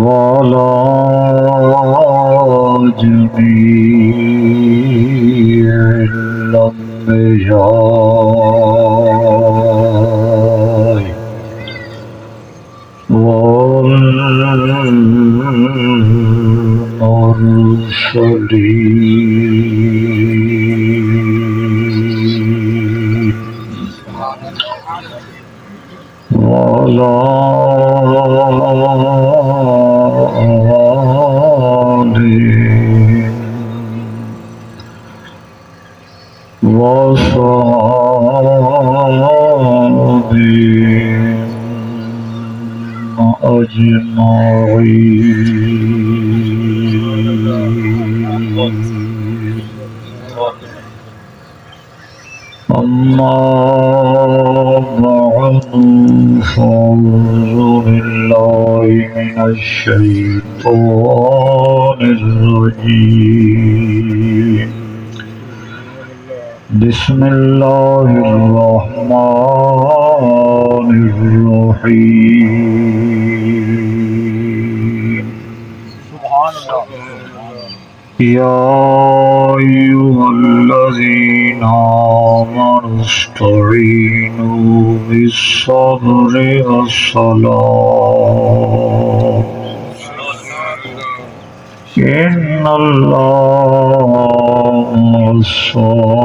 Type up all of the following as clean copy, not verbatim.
وعلى جميع الأنبياء والمرسلين وعلى آلهم وصحبهم أجمعين. أما بعد فأعوذ بالله من الشيطان الرجيم. بسم الله الرحمن الرحيم. يا أيها الذين آمنوا استعينوا بالصبر والصلاة إن الله مع الصابرين.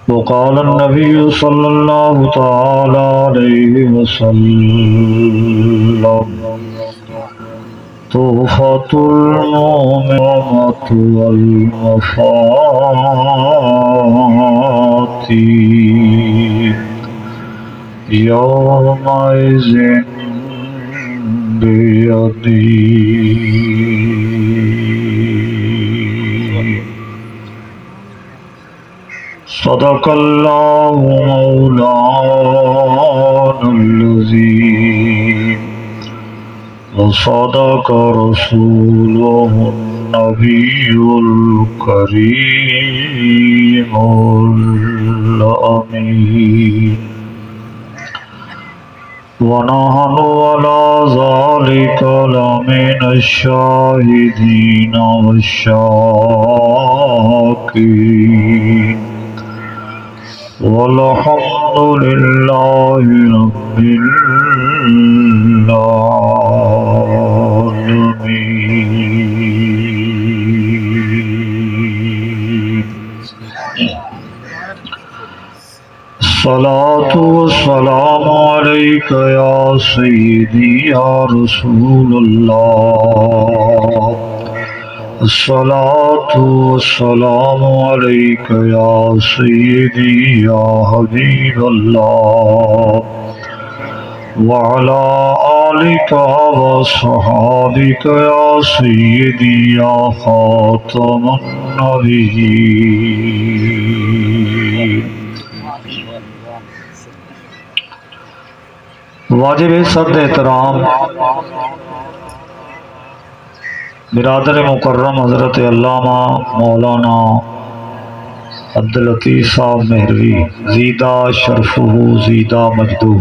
وقال النبي صلى الله تعالى عليه وسلم تحفة المؤمنة والمفاتيح يومئذ بيدي. صدق الله مولانا العظيم وصدق رسوله النبي الكريم الأمين. ونحن على ذلك لمن الشاهدين والشاكرين والحمد لله رب العالمين. الصلاة والسلام عليك يا سيدي يا رسول الله. الصلاة والسلام عليك يا سيدي يا حبيب الله وعلى آلك وصحابك يا سيدي يا خاتم النبيين. واجب صد احترام برادر مکرم حضرت علامہ مولانا عبداللطیف صاحب مہروی زیدہ شرفہ زیدہ مجدہ،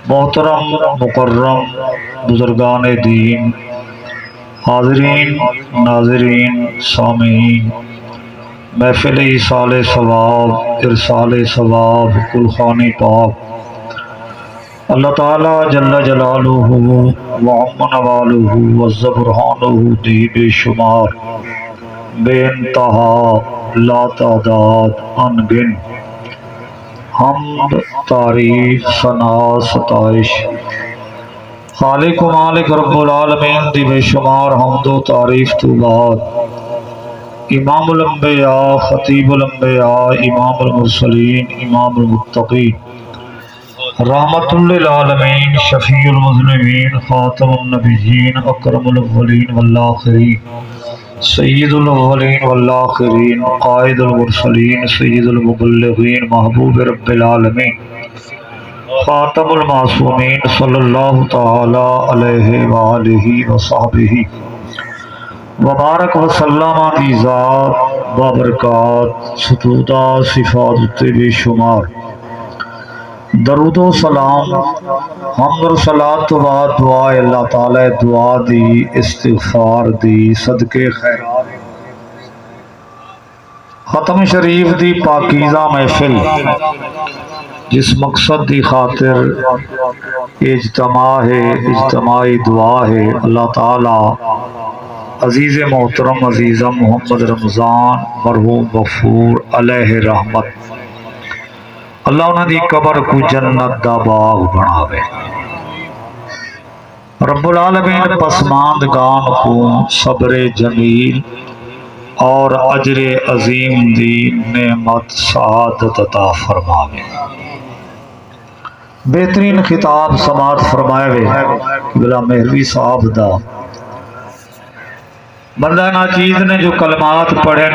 محترم مکرم بزرگان دین، حاضرین ناظرین سامعین، محفل ایصال ثواب ارسال ثواب گلخانی پاک، اللہ تعالیٰ جل جلالہ وعم نوالہ وعز برہانہ دی بے شمار بے انتہا لا تعداد ان گن حمد تعریف ثنا ستائش خالق و مالک رب العالمین دی بے شمار حمد و تعریف تو بعد امام الانبیاء خطیب الانبیاء امام المرسلین امام المتقین رحمت للعالمین شفیع المذنبین خاتم النبیین اکرم الاولین والآخرین سید الاولین والآخرین قائد المرسلین سید المبلغین محبوب رب العالمین خاتم المعصومین صلی اللہ تعالی علیہ وآلہ وصحبہ وبارک وسلم کی ذات بابرکات ستودہ صفات بے شمار درود و سلام حمد و صلات و بعد دعا اللہ تعالی دعا دی استغفار دی صدقے خیرات ختم شریف دی پاکیزہ محفل جس مقصد دی خاطر اجتماع ہے اجتماعی دعا ہے اللہ تعالی عزیز محترم عزیزم محمد رمضان مرحوم غفور علیہ رحمت اللہ انہاں دی قبر کو جنت دا باغ بناوے رب العالمین پسماندگان کو صبر جمیل اور اجر عظیم دی نعمت سعادت عطا فرماوے بہترین خطاب سماعت فرمائے بلا مہروی صاحب دا بندہ ناچیز نے جو کلمات پڑھے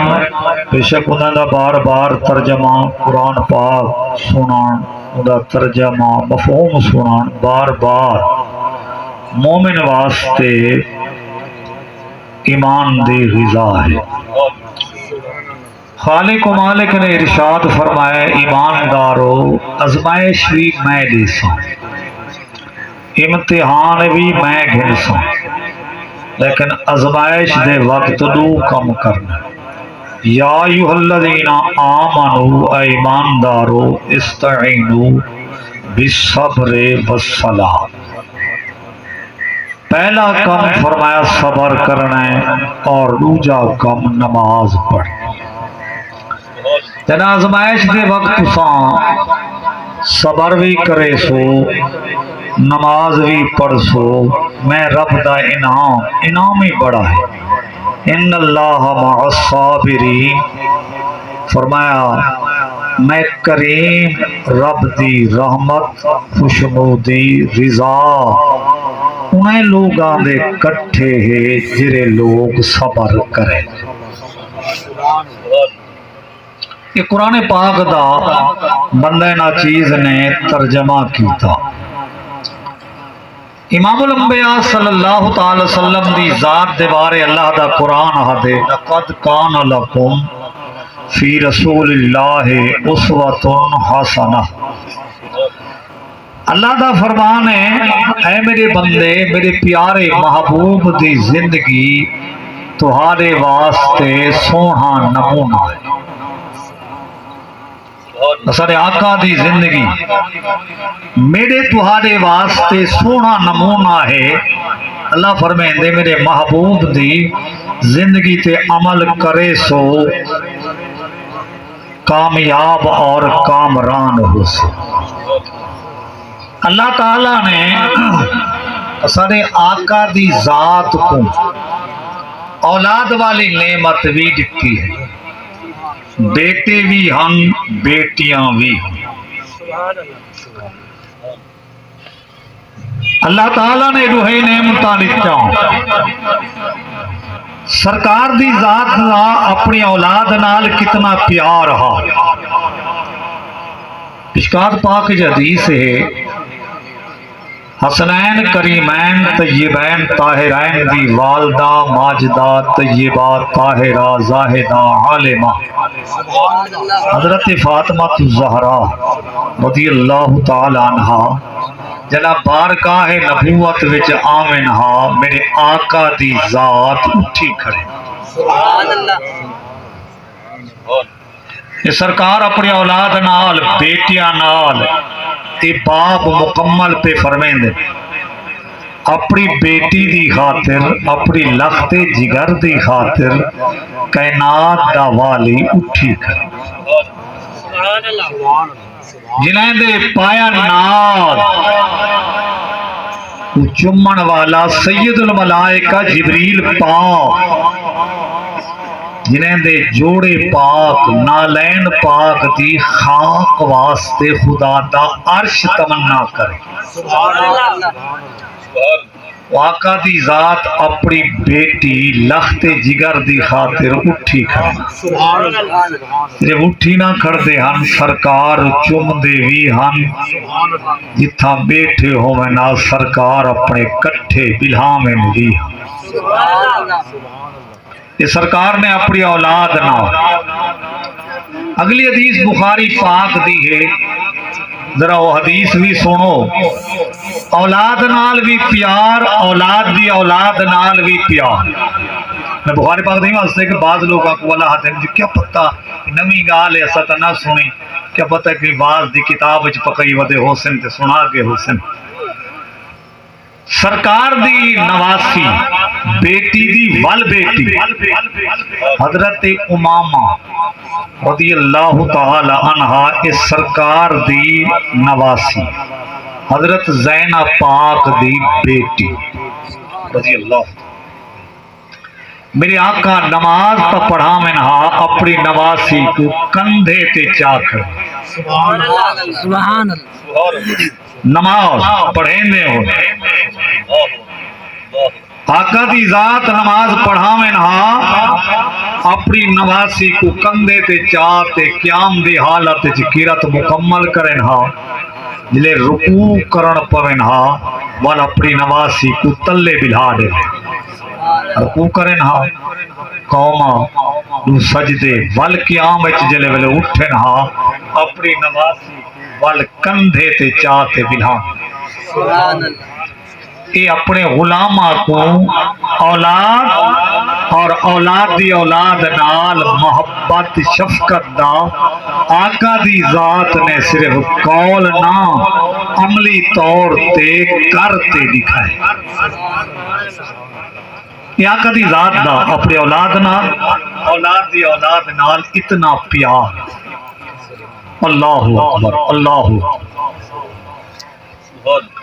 بے شک انہوں دا بار بار ترجمہ قرآن پاک سنان انہوں ترجمہ مفہوم سنان بار بار مومن واسطے ایمان دی غذا ہے خالق و مالک نے ارشاد فرمایا ایماندارو آزمائش بھی میں دیساں امتحان بھی میں گھنساں لیکن آزمائش دے وقت دو کم کرنا یا ایھا الذین آمنوا ایماندارو استعینوا بالصبر والصلاۃ پہلا کم فرمایا صبر کرنا ہے اور دوجا کم نماز پڑھنا جنا آزمائش دے وقت ساں صبر بھی کرے سو نماز بھی پڑھ سو میں رب دا انعام ہی بڑا ہے ان اللہ مع الصابرین فرمایا میں کریم رب دی رحمت خوشنودی رضا انہیں لوگاں دے کٹھے ہے جرے لوگ صبر کریں یہ قرآن پاک دا بندہ ناچیز نے ترجمہ کیتا امام الانبیاء صلی اللہ تعالی وسلم دی ذات دے بارے اللہ دا قرآن آدھے لقد کان لکم فی رسول اللہ اسوۃ حسنہ اللہ دا فرمان ہے اے میرے بندے میرے پیارے محبوب دی زندگی تہارے واسطے سونا نمونہ ہے سارے آقا دی زندگی میرے تہارے واسطے سونا نمونہ ہے اللہ فرمائندے میرے محبوب دی زندگی تے عمل کرے سو کامیاب اور کامران ہو سو اللہ تعالیٰ نے سارے آقا دی ذات کو اولاد والی نعمت بھی دیتی ہے بیٹے بھی ہن بیٹیاں بھی ہن اللہ تعالیٰ نے روحے نعمتاں دتا سرکار دی ذات دا اپنی اولاد نال کتنا پیار رہا مشکات پاک حدیث ہے حسنین کریمین طیبین طاہرین دی والدہ ماجدہ طیبہ طاہرہ زاہدہ عالمہ حضرت فاطمہ الزہرا رضی اللہ تعالی عنہا جنا بارگاہ نبوت وچ آمنہا میرے آقا دی ذات اٹھی کھڑے سبحان اللہ یہ سرکار اپنی اولاد نال بیٹیاں نال تے باپ مکمل پہ فرمیندے اپنی بیٹی دی خاطر اپنی لخت جگر دی خاطر کائنات دا والی اٹھی کھڑے جنہیں دے پایا نال چمن والا سید الملائکہ جبریل پاک جنہیں دے جوڑے پاک نالین پاک دی خاک واسطے خدا دا عرش تمنا کرے آقا دی ذات اپنی بیٹی لخت جگر دی خاطر اٹھی کھڑی جب اٹھی نہ کھڑ دے ہن سرکار چم دے وی ہن جتھا بیٹھے ہوئے نال سرکار اپنے کٹھے بلہامیں بھی ہن یہ سرکار نے اپنی اولاد نہ اگلی حدیث بخاری پاک دی ہے ذرا وہ حدیث بھی سنو اولاد نال بھی پیار اولاد دی اولاد نال بھی پیار میں بخاری پاک نہیں واسطے کہ بعض لوگ اقوالا ہاتھ ہیں کیا پتہ نمی گال ہے ایسا نہ سنیں کیا پتہ کہ بعض دی کتاب وچ پکئی ودے حسن تے سنا کے حسن سرکار دی نواسی بیٹی دی ول بیٹی حضرت امامہ رضی اللہ تعالی عنہا اس سرکار دی نواسی حضرت زینب پاک دی بیٹی رضی اللہ میرے آقا نماز پہ پڑھا میں نہا اپنی نواسی کو کندھے تے چاکھر سبحان اللہ نماز پڑھیں دے ہو آقا دی ذات نماز پڑھا میں نہا اپنی نواسی کو کندھے تے چاہتے قیام دی حالت جکیرت مکمل کریں ہا جلے رکوع کرن پویں ہا وال اپنی نواسی کو تلے بلھا دے رکوع کریں ہا قوما دو سجدے وال قیام اچ جلے ویلے اٹھیں ہا اپنی نواسی وال کندھے تے چاہتے بلھا سبحان اللہ یہ اپنے غلامہ کو اولاد اور اولاد دی اولاد نال محبت شفقت دا آقا دی ذات نے صرف قول نہ عملی طور تے کرتے دکھائے یہ آقا دی ذات دا اپنے اولاد دی اولاد نال اتنا پیار اللہ اکبر اللہ اکبر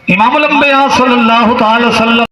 امام الانبیاء صلی اللہ تعالی وسلم